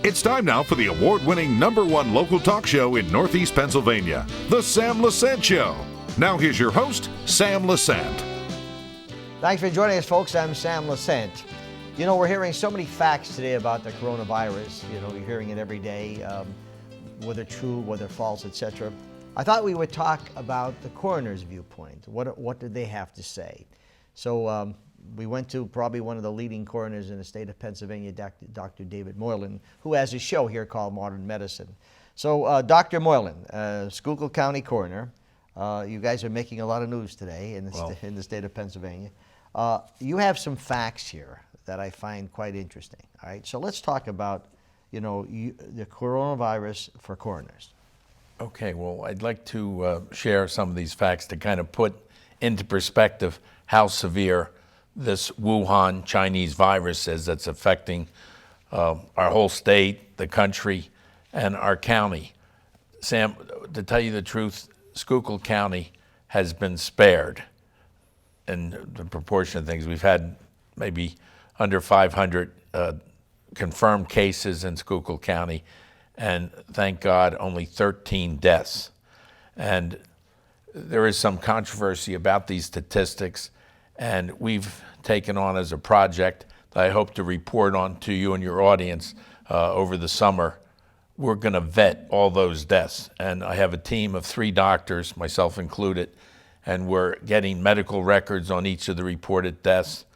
It's time now for the award-winning #1 local talk show in Northeast Pennsylvania, The Sam Lesante Show. Now here's your host, Sam Lesante. Thanks for joining us, folks. I'm Sam Lesante. You know, we're hearing so many facts today about the coronavirus. You know, you're hearing it every day, whether true, whether false, etc. I thought we would talk about the coroner's viewpoint. What did they have to say? So we went to probably one of the leading coroners in the state of Pennsylvania, Dr. David Moylan, who has a show here called Modern Medicine. So Dr. Moylan, Schuylkill County coroner, you guys are making a lot of news today in the state of Pennsylvania. You have some facts here that I find quite interesting. All right, so let's talk about, you know, the coronavirus for coroners. Okay, well, I'd like to share some of these facts to kind of put into perspective how severe this Wuhan Chinese virus is that's affecting our whole state, the country, and our county. Sam, to tell you the truth, Schuylkill County has been spared in the proportion of things. We've had maybe under 500 confirmed cases in Schuylkill County, and thank God, only 13 deaths. And there is some controversy about these statistics, and we've taken on as a project that I hope to report on to you and your audience over the summer. We're going to vet all those deaths, and I have a team of 3 doctors, myself included, and we're getting medical records on each of the reported deaths,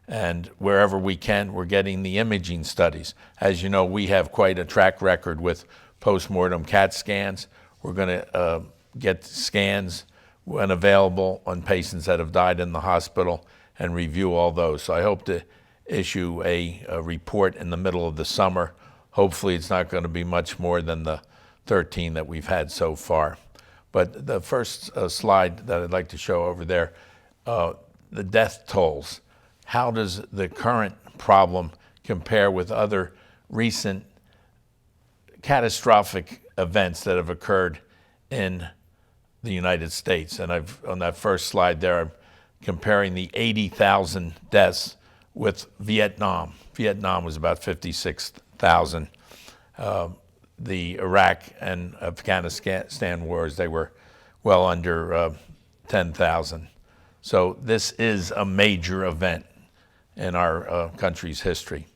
and wherever we can, we're getting the imaging studies. As you know, we have quite a track record with postmortem CAT scans. We're going to get scans when available on patients that have died in the hospital and review all those. So I hope to issue a report in the middle of the summer. Hopefully it's not going to be much more than the 13 that we've had so far. But the first slide that I'd like to show over there, the death tolls. How does the current problem compare with other recent catastrophic events that have occurred in the United States? And on that first slide there, I'm comparing the 80,000 deaths with Vietnam. Vietnam was about 56,000. The Iraq and Afghanistan wars, they were well under 10,000. So this is a major event in our country's history.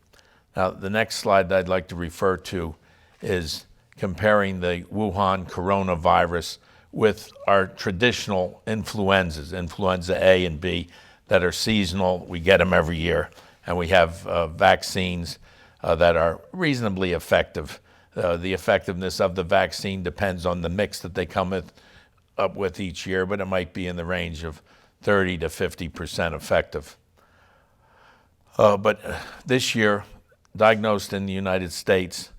Now, the next slide that I'd like to refer to is comparing the Wuhan coronavirus with our traditional influenzas, influenza A and B, that are seasonal. We get them every year, and we have vaccines that are reasonably effective. The effectiveness of the vaccine depends on the mix that they come up with each year, but it might be in the range of 30 to 50% effective. But this year, diagnosed in the United States,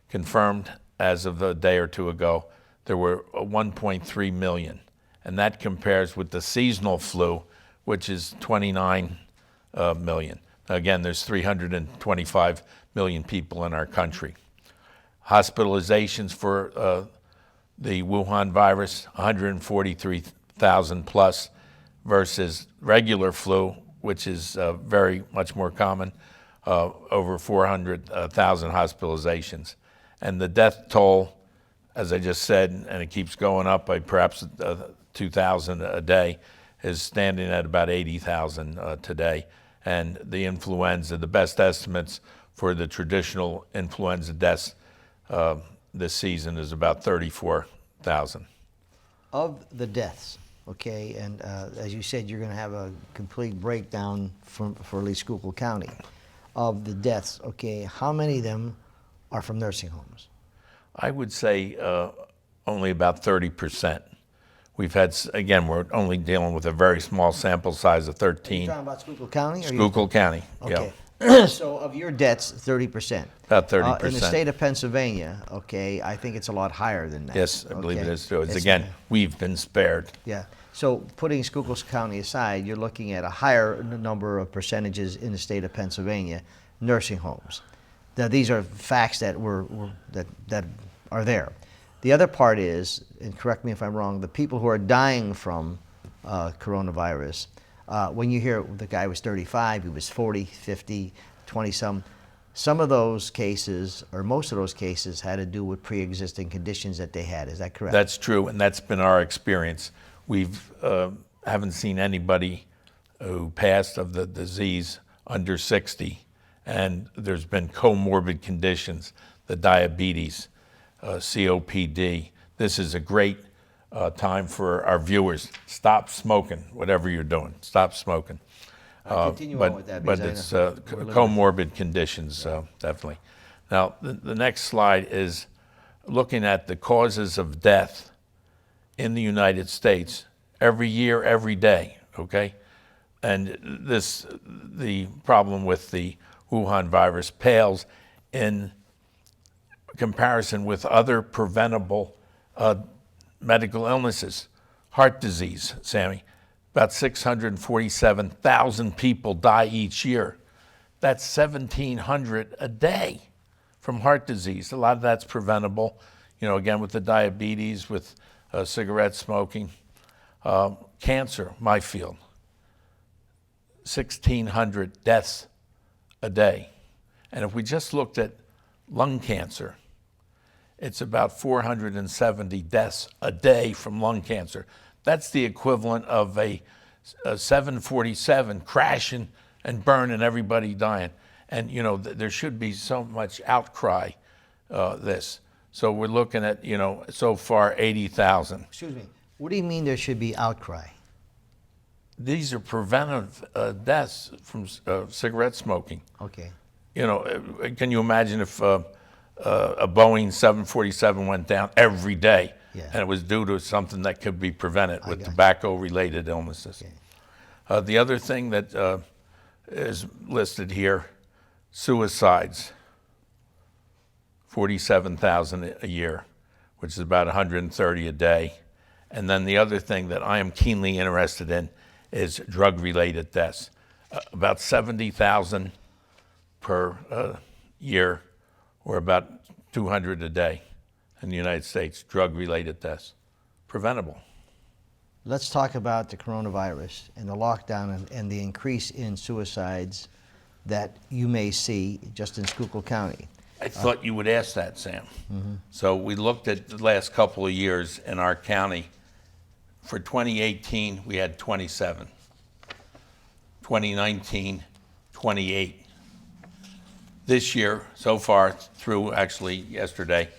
confirmed as of a day or two ago, there were 1.3 million. And that compares with the seasonal flu, which is 29 million. Again, there's 325 million people in our country. Hospitalizations for the Wuhan virus, 143,000 plus, versus regular flu, which is very much more common, over 400,000 hospitalizations. And the death toll, as I just said, and it keeps going up by perhaps 2,000 a day, is standing at about 80,000 today. And the influenza, the best estimates for the traditional influenza deaths this season is about 34,000. Of the deaths, okay, and as you said, you're going to have a complete breakdown for at least Schuylkill County. Of the deaths, okay, how many of them are from nursing homes? I would say only about 30%. We've had, again, we're only dealing with a very small sample size of 13. Are you talking about Schuylkill County? Schuylkill County, okay. Yeah. So of your deaths, 30%. About 30%. In the state of Pennsylvania, okay, I think it's a lot higher than that. Yes, I believe okay? it is too. Again, we've been spared. Yeah. So putting Schuylkill County aside, you're looking at a higher number of percentages in the state of Pennsylvania, nursing homes. Now, these are facts that that are there. The other part is, and correct me if I'm wrong, the people who are dying from coronavirus, When you hear the guy was 35, he was 40, 50, 20-some, some of those cases, or most of those cases, had to do with pre-existing conditions that they had. Is that correct? That's true, and that's been our experience. We've haven't seen anybody who passed of the disease under 60, and there's been comorbid conditions, the diabetes, COPD. This is a great time for our viewers. Stop smoking, whatever you're doing. Stop smoking. Continue on with that. But it's comorbid conditions, definitely. Now, the next slide is looking at the causes of death in the United States every year, every day, okay? And the problem with the Wuhan virus pales in comparison with other preventable medical illnesses. Heart disease, Sammy, about 647,000 people die each year. That's 1,700 a day from heart disease. A lot of that's preventable, again, with the diabetes, with cigarette smoking. Cancer, my field, 1,600 deaths a day. And if we just looked at lung cancer, it's about 470 deaths a day from lung cancer. That's the equivalent of a 747 crashing and burning, everybody dying. And, there should be so much outcry, this. So we're looking at, so far 80,000. Excuse me. What do you mean there should be outcry? These are preventive deaths from cigarette smoking. Okay. Can you imagine if a Boeing 747 went down every day, and it was due to something that could be prevented with tobacco-related illnesses? Okay. The other thing that is listed here, suicides, 47,000 a year, which is about 130 a day. And then the other thing that I am keenly interested in is drug-related deaths. About 70,000 per year, or about 200 a day in the United States, drug-related deaths, preventable. Let's talk about the coronavirus and the lockdown and the increase in suicides that you may see just in Schuylkill County. I thought you would ask that, Sam. Mm-hmm. So we looked at the last couple of years in our county. For 2018, we had 27. 2019, 28. This year, so far, through actually yesterday,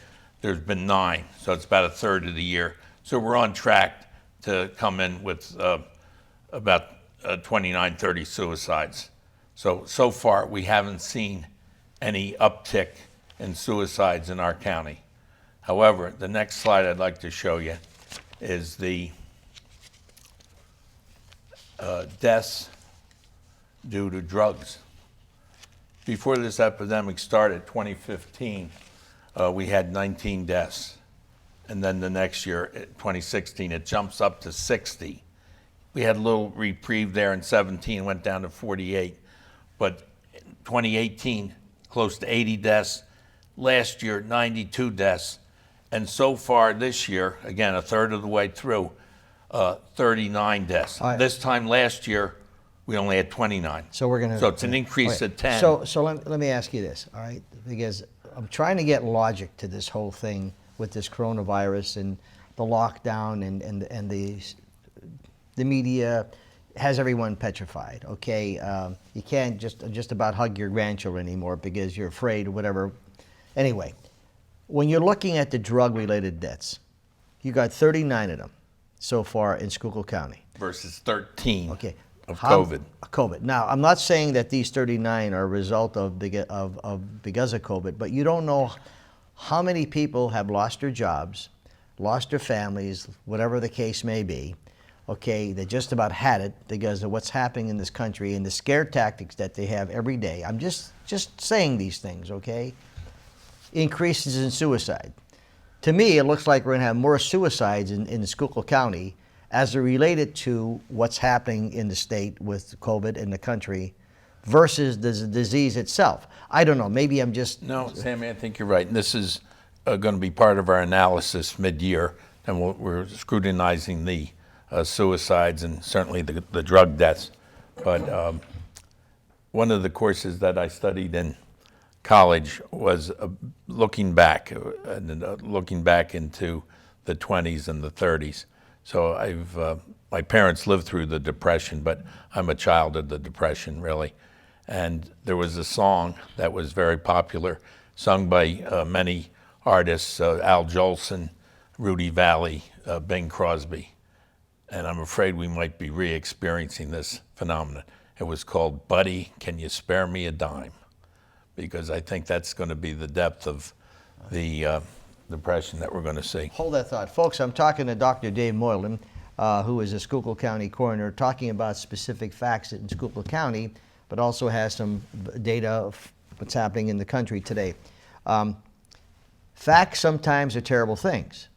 there's been 9. So it's about a third of the year. So we're on track to come in with about 29, 30 suicides. So far, we haven't seen any uptick in suicides in our county. However, the next slide I'd like to show you is the deaths due to drugs. Before this epidemic started, 2015, we had 19 deaths. And then the next year, 2016, it jumps up to 60. We had a little reprieve there in 17, went down to 48. But 2018, close to 80 deaths. Last year, 92 deaths. And so far this year, again, a third of the way through, 39 deaths. Right. This time last year, we only had 29. So we're gonna. So it's an increase of 10. So let me ask you this, all right? Because I'm trying to get logic to this whole thing with this coronavirus and the lockdown and the media has everyone petrified. Okay, you can't just about hug your grandchildren anymore because you're afraid or whatever. Anyway, when you're looking at the drug-related deaths, you got 39 of them so far in Schuylkill County. Versus 13 okay. of COVID. COVID. Now, I'm not saying that these 39 are a result of because of COVID, but you don't know how many people have lost their jobs, lost their families, whatever the case may be. Okay, they just about had it because of what's happening in this country and the scare tactics that they have every day. I'm just saying these things, okay? Increases in suicide. To me, it looks like we're going to have more suicides in Schuylkill County as they're related to what's happening in the state with COVID in the country versus the disease itself. I don't know. Maybe I'm just... No, Sammy, I think you're right. And this is going to be part of our analysis mid-year, and we're scrutinizing the suicides and certainly the drug deaths. but one of the courses that I studied in college was looking back into the 20s and the 30s. So my parents lived through the Depression, but I'm a child of the Depression, really. And there was a song that was very popular, sung by many artists, Al Jolson, Rudy Valley, Bing Crosby. And I'm afraid we might be re-experiencing this phenomenon. It was called Buddy, Can You Spare Me a Dime? Because I think that's going to be the depth of the depression that we're going to see. Hold that thought. Folks, I'm talking to Dr. Dave Moylan, who is a Schuylkill County coroner, talking about specific facts in Schuylkill County, but also has some data of what's happening in the country today. Facts sometimes are terrible things,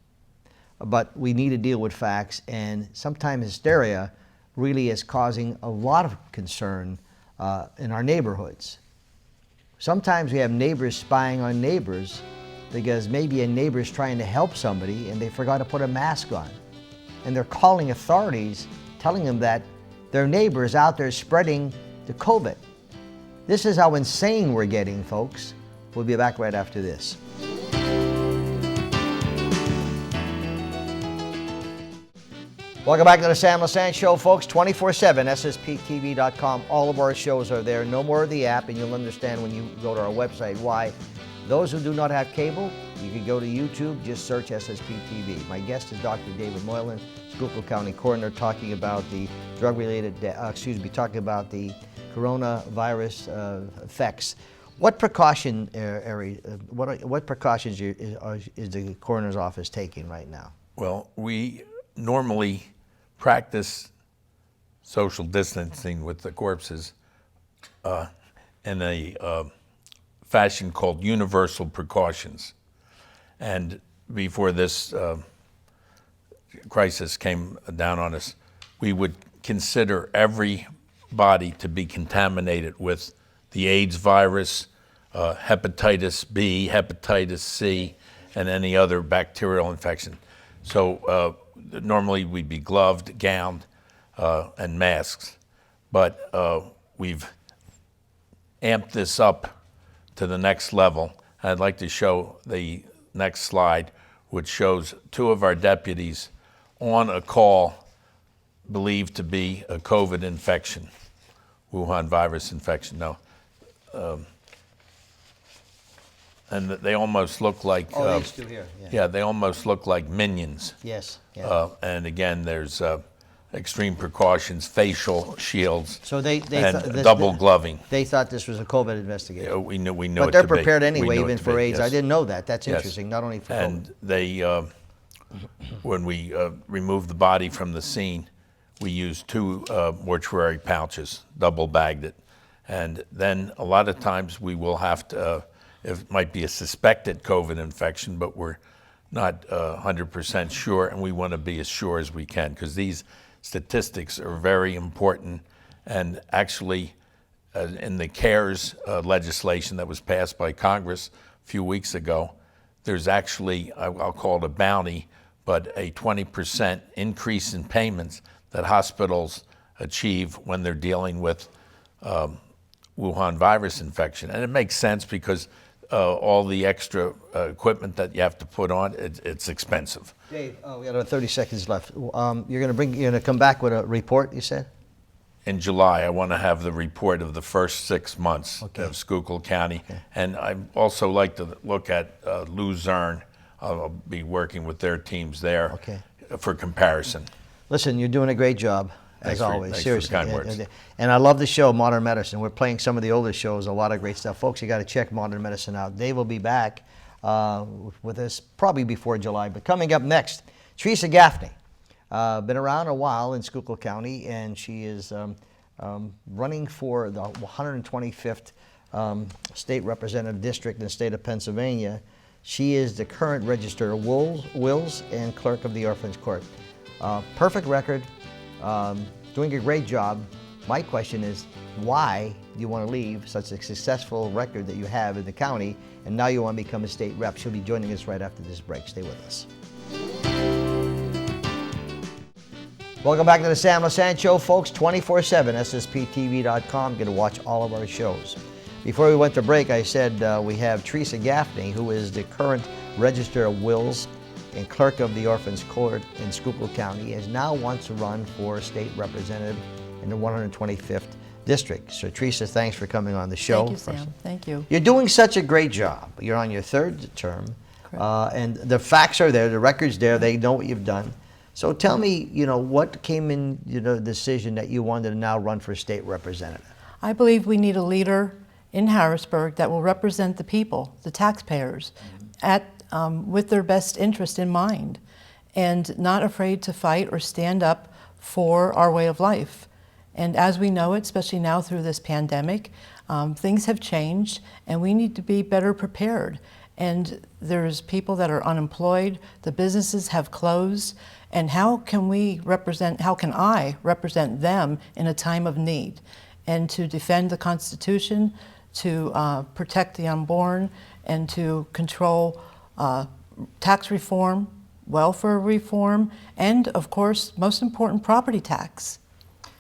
but we need to deal with facts, and sometimes hysteria really is causing a lot of concern in our neighborhoods. Sometimes we have neighbors spying on neighbors because maybe a neighbor is trying to help somebody and they forgot to put a mask on. And they're calling authorities, telling them that their neighbor is out there spreading the COVID. This is how insane we're getting, folks. We'll be back right after this. Welcome back to the Sam Lesante Show, folks. 24/7, SSPTV.com. All of our shows are there. No more of the app, and you'll understand when you go to our website why. Those who do not have cable, you can go to YouTube, just search SSPTV. My guest is Dr. David Moylan, Schuylkill County coroner, talking about the talking about the coronavirus effects. What precautions is the coroner's office taking right now? Well, we normally practice social distancing with the corpses in a fashion called universal precautions. And before this crisis came down on us, we would consider every body to be contaminated with the AIDS virus, hepatitis B, hepatitis C, and any other bacterial infection. So normally we'd be gloved, gowned, and masks. But we've amped this up to the next level. I'd like to show the next slide, which shows two of our deputies on a call believed to be a COVID infection, Wuhan virus infection. Now, and they almost look like these two here. Yeah, they almost look like minions. Yes. Yeah. And again, there's extreme precautions, facial shields, So they double gloving. They thought this was a COVID investigation. We knew But it they're to be. prepared We anyway, knew it even to for be, AIDS. yes. I didn't know that. That's Yes. interesting. Not only for COVID. And they, when we removed the body from the scene, we used two mortuary pouches, double bagged it. And then a lot of times we will have to, it might be a suspected COVID infection, but we're not 100% sure, and we want to be as sure as we can, because these statistics are very important. And actually, in the CARES legislation that was passed by Congress a few weeks ago, there's actually, I'll call it a bounty, but a 20% increase in payments that hospitals achieve when they're dealing with Wuhan virus infection. And it makes sense because all the extra equipment that you have to put on, it's expensive. Dave, we got about 30 seconds left. You're going to come back with a report, you said? In July, I want to have the report of the first 6 months of Schuylkill County. Okay. And I also like to look at Luzerne. I'll be working with their teams there for comparison. Listen, you're doing a great job, as Thanks always. for Seriously. the kind words. And I love the show, Modern Medicine. We're playing some of the older shows, a lot of great stuff. Folks, you got to check Modern Medicine out. Dave will be back with us probably before July. But coming up next, Theresa Gaffney. Been around a while in Schuylkill County, and she is running for the 125th state representative district in the state of Pennsylvania. She is the current register of wills and clerk of the Orphans Court. Perfect record, doing a great job. My question is, why do you want to leave such a successful record that you have in the county, and now you want to become a state rep? She'll be joining us right after this break. Stay with us. Welcome back to the Sam Lesante Show, folks. 24/7, ssptv.com. You can watch all of our shows. Before we went to break, I said we have Theresa Gaffney, who is the current Register of Wills and Clerk of the Orphans Court in Schuylkill County, and now wants to run for state representative in the 125th District. So, Theresa, thanks for coming on the show. Thank you, Sam. Thank you. You're doing such a great job. You're on your third term, and the facts are there, the record's there, they know what you've done. So tell me, what came in, the decision that you wanted to now run for state representative? I believe we need a leader in Harrisburg that will represent the people, the taxpayers, with their best interest in mind, and not afraid to fight or stand up for our way of life. And as we know it, especially now through this pandemic, things have changed, and we need to be better prepared. And there's people that are unemployed, the businesses have closed, and how can I represent them in a time of need? And to defend the Constitution, to protect the unborn, and to control tax reform, welfare reform, and of course, most important, property tax.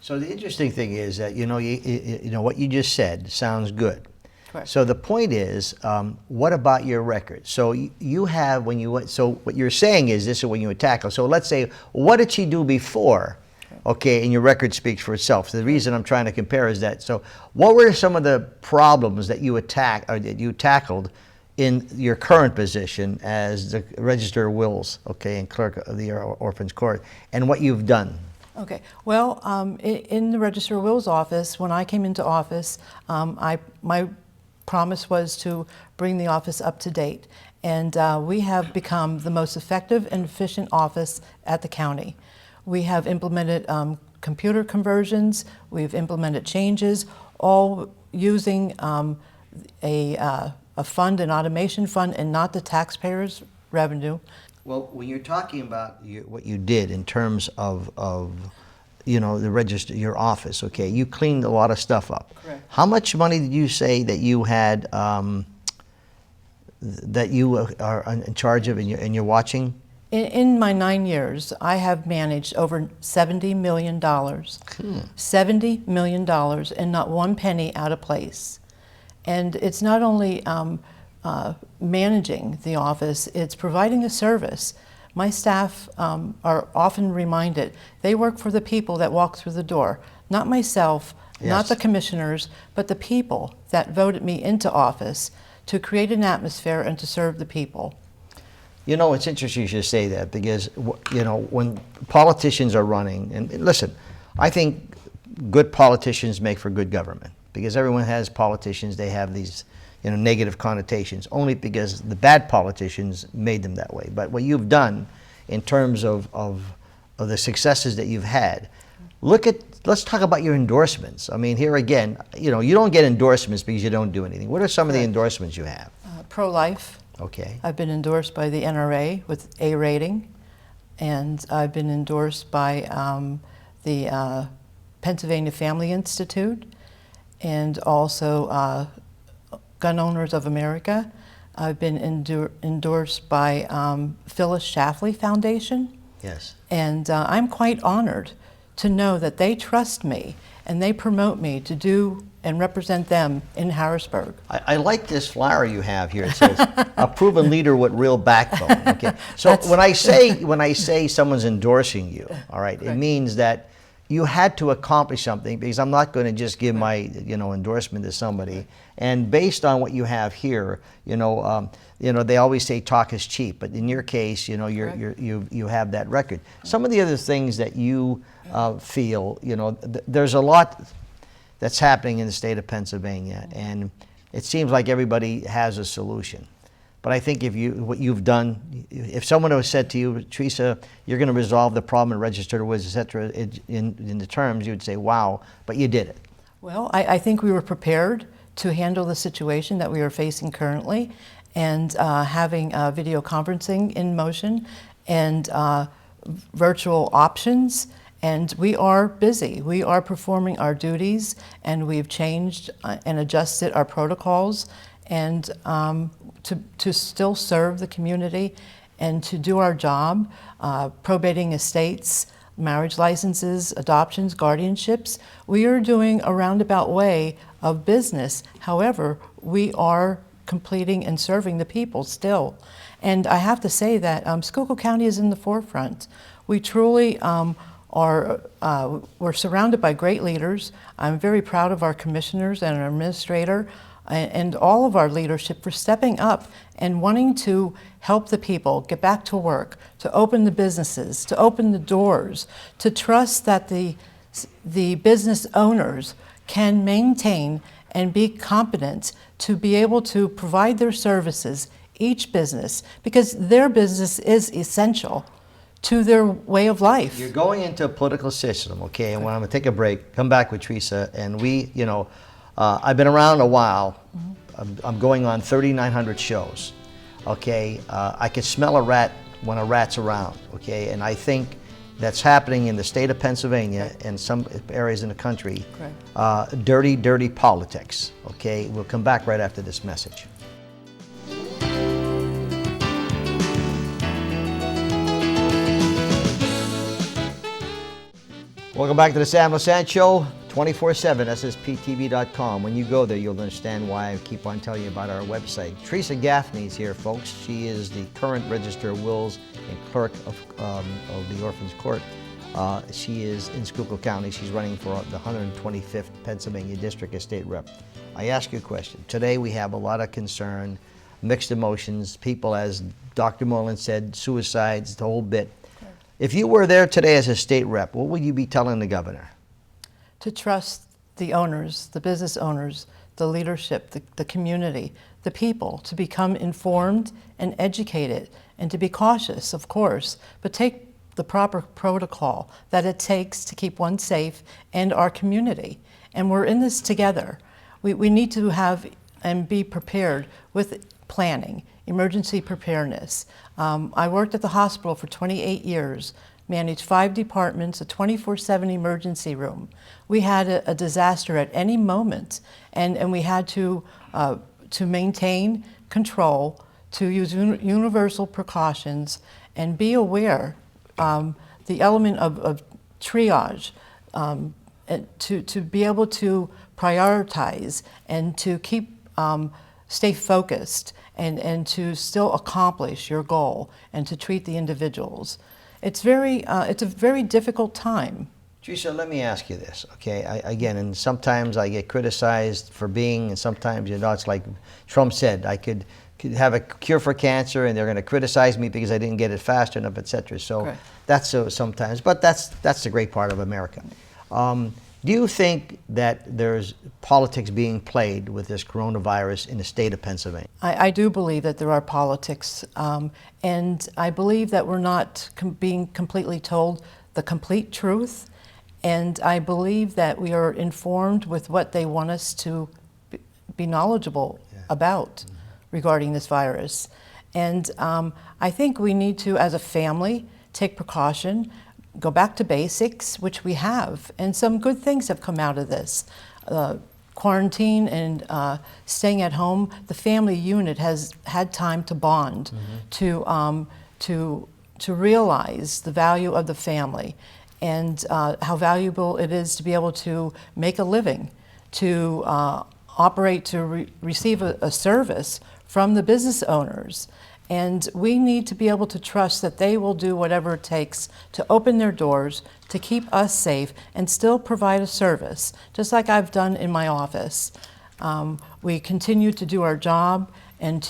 So the interesting thing is that, what you just said sounds good. Correct. So the point is, what about your record? So you have, so what you're saying is this is when you would tackle. So let's say, what did she do before? Okay, and your record speaks for itself. So the reason I'm trying to compare is that, so what were some of the problems that you that you tackled in your current position as the Register of Wills, okay, and Clerk of the Orphans Court, and what you've done? Okay, well, in the Register of Wills office, when I came into office, my promise was to bring the office up to date. And we have become the most effective and efficient office at the county. We have implemented computer conversions, we've implemented changes, all using a fund, an automation fund, and not the taxpayers' revenue. Well, when you're talking about what you did in terms of the register, your office, okay, you cleaned a lot of stuff up. Correct. How much money did you say that you had, that you are in charge of and you're watching? In my 9 years, I have managed over $70 million. $70 million, and not one penny out of place. And it's not only managing the office, it's providing a service. My staff are often reminded they work for the people that walk through the door, not myself, yes, not the commissioners, but the people that voted me into office to create an atmosphere and to serve the people. It's interesting you should say that, because when politicians are running, and listen, I think good politicians make for good government, because everyone has politicians, they have these negative connotations, only because the bad politicians made them that way. But what you've done in terms of the successes that you've had, let's talk about your endorsements. I mean, here again, you don't get endorsements because you don't do anything. What are some of the endorsements you have? Pro-life. Okay. I've been endorsed by the NRA with A rating, and I've been endorsed by the Pennsylvania Family Institute, and also Gun Owners of America. I've been endorsed by Phyllis Schlafly Foundation. Yes. And I'm quite honored to know that they trust me and they promote me to do and represent them in Harrisburg. I like this flyer you have here. It says, "A proven leader with real backbone." Okay. So when I say someone's endorsing you, all right, Correct. It means that you had to accomplish something, because I'm not going to just give my endorsement to somebody. And based on what you have here, they always say talk is cheap, but in your case, you have that record. Some of the other things that you feel, there's a lot that's happening in the state of Pennsylvania, and it seems like everybody has a solution. But I think what you've done, if someone had said to you, Theresa, you're going to resolve the problem in registered wills, et cetera, in the terms, you would say, wow, but you did it. Well, I think we were prepared to handle the situation that we are facing currently, and having video conferencing in motion, and virtual options. And we are busy. We are performing our duties, and we've changed and adjusted our protocols, and to still serve the community and to do our job, probating estates, marriage licenses, adoptions, guardianships. We are doing a roundabout way of business. However, we are completing and serving the people still. And I have to say that Schuylkill County is in the forefront. We truly we're surrounded by great leaders. I'm very proud of our commissioners and our administrator and all of our leadership for stepping up and wanting to help the people get back to work, to open the businesses, to open the doors, to trust that the business owners can maintain and be competent to be able to provide their services, each business, because their business is essential to their way of life. You're going into a political system, okay, and when I'm gonna take a break, come back with Theresa, and we, I've been around a while. I'm going on 3,900 shows, okay? I can smell a rat when a rat's around, okay? And I think that's happening in the state of Pennsylvania and some areas in the country. Dirty, dirty politics, okay? We'll come back right after this message. Welcome back to the Sam Lesante Show, 24/7, SSPTV.com. When you go there, you'll understand why I keep on telling you about our website. Theresa Gaffney is here, folks. She is the current Register of Wills and clerk of the Orphans Court. She is in Schuylkill County. She's running for the 125th Pennsylvania District as State Rep. I ask you a question. Today we have a lot of concern, mixed emotions, people, as Dr. Moylan said, suicides, the whole bit. If you were there today as a state rep, what would you be telling the governor? To trust the owners, the business owners, the leadership, the community, the people, to become informed and educated, and to be cautious, of course, but take the proper protocol that it takes to keep one safe and our community. And we're in this together. We need to have and be prepared with planning, emergency preparedness. I worked at the hospital for 28 years, managed 5 departments, a 24/7 emergency room. We had a disaster at any moment, and we had to maintain control, to use universal precautions, and be aware, the element of triage, to be able to prioritize and to stay focused and to still accomplish your goal and to treat the individuals. It's a very difficult time. Theresa, let me ask you this, okay? Again, and sometimes I get criticized for being, and sometimes, it's like Trump said, I could have a cure for cancer and they're going to criticize me because I didn't get it fast enough, etc. So Correct. That's so sometimes, but that's the great part of America. Do you think that there's politics being played with this coronavirus in the state of Pennsylvania? I do believe that there are politics, and I believe that we're not being completely told the complete truth, and I believe that we are informed with what they want us to be knowledgeable about regarding this virus. And I think we need to, as a family, take precaution, go back to basics, which we have, and some good things have come out of this. Quarantine and staying at home, the family unit has had time to bond, to realize the value of the family and how valuable it is to be able to make a living, to operate, to receive a service from the business owners. And we need to be able to trust that they will do whatever it takes to open their doors, to keep us safe, and still provide a service, just like I've done in my office. We continue to do our job, and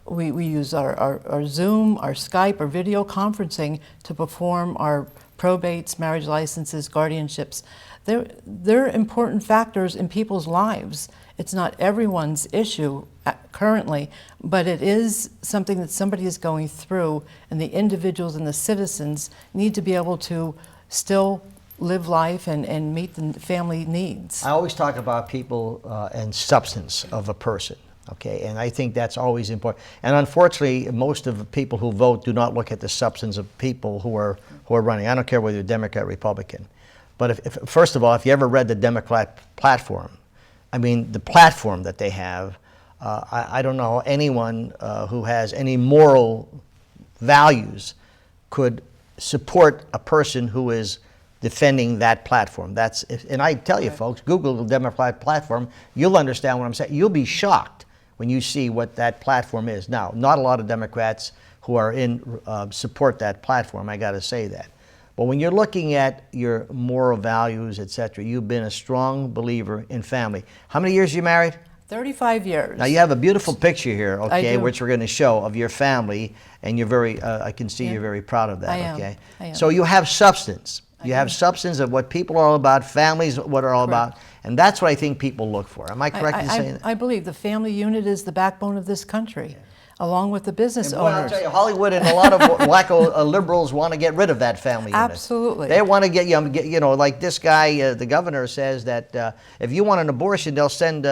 we use our Zoom, our Skype, our video conferencing to perform our probates, marriage licenses, guardianships. They're important factors in people's lives. It's not everyone's issue currently, but it is something that somebody is going through, and the individuals and the citizens need to be able to still live life and meet the family needs. I always talk about people and substance of a person, okay? And I think that's always important. And unfortunately, most of the people who vote do not look at the substance of people who are running. I don't care whether you're Democrat or Republican. But if first of all, if you ever read the Democrat platform, I mean, the platform that they have, I don't know anyone who has any moral values could support a person who is defending that platform. And I tell you, folks, Google the Democrat platform, you'll understand what I'm saying. You'll be shocked when you see what that platform is. Now, not a lot of Democrats who are in support that platform, I got to say that. But when you're looking at your moral values, etc., you've been a strong believer in family. How many years are you married? 35 years. Now you have a beautiful picture here, okay, do. which we're going to show of your family, and you're very, I can see you're very proud of that, I am. okay? I am. So you have substance. You have substance of what people are all about, families what are all about, and that's what I think people look for. Am I correct in saying that? I believe the family unit is the backbone of this country, along with the business And boy, I'll owners. tell you, Hollywood and a lot of wacko liberals want to get rid of that family unit. Absolutely. They want to get, you know, like this guy, the governor says that if you want an abortion, they'll send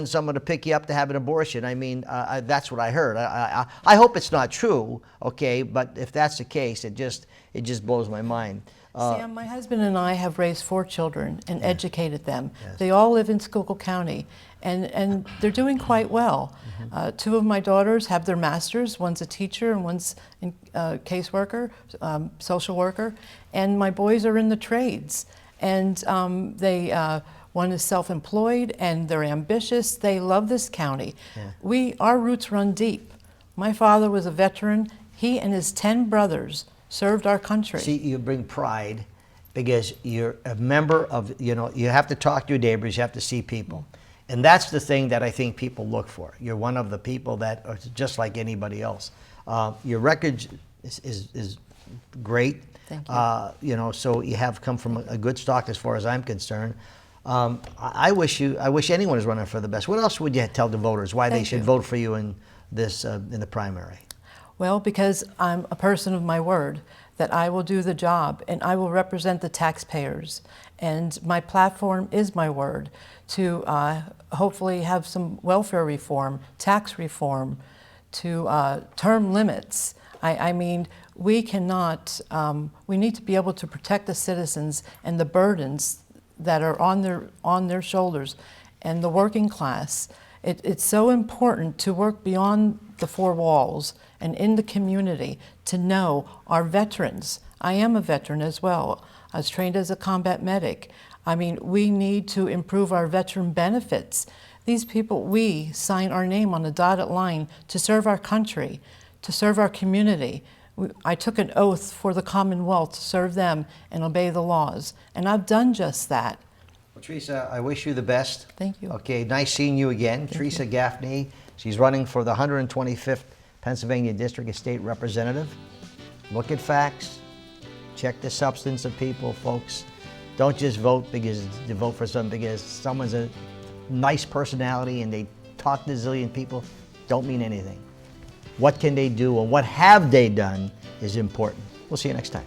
someone to pick you up to have an abortion. I mean, that's what I heard. I hope it's not true, okay, but if that's the case, it just blows my mind. Sam, my husband and I have raised 4 children and educated them. Yes. They all live in Schuylkill County, and they're doing quite well. 2 of my daughters have their masters. One's a teacher and one's a caseworker, social worker. And my boys are in the trades. And one is self-employed, and they're ambitious. They love this county. Yeah. Our roots run deep. My father was a veteran. He and his 10 brothers served our country. See, you bring pride because you're a member of, you know, you have to talk to your neighbors, you have to see people. And that's the thing that I think people look for. You're one of the people that are just like anybody else. Your record is great. Thank you. You know, so you have come from a good stock as far as I'm concerned. I wish anyone was running for the best. What else would you tell the voters why they should vote for you in this in the primary? Well, because I'm a person of my word, that I will do the job and I will represent the taxpayers. And my platform is my word to hopefully have some welfare reform, tax reform, to term limits. I mean, we cannot, we need to be able to protect the citizens and the burdens that are on their shoulders and the working class. It's so important to work beyond the 4 walls and in the community to know our veterans. I am a veteran as well. I was trained as a combat medic. I mean, we need to improve our veteran benefits. These people, we sign our name on a dotted line to serve our country, to serve our community. I took an oath for the Commonwealth to serve them and obey the laws, and I've done just that. Well, Theresa, I wish you the best. Thank you. Okay, nice seeing you again. Theresa Gaffney, she's running for the 125th Pennsylvania District as State Representative. Look at facts. Check the substance of people, folks. Don't just vote because you vote for something because someone's a nice personality and they talk to a zillion people. Don't mean anything. What can they do and what have they done is important. We'll see you next time.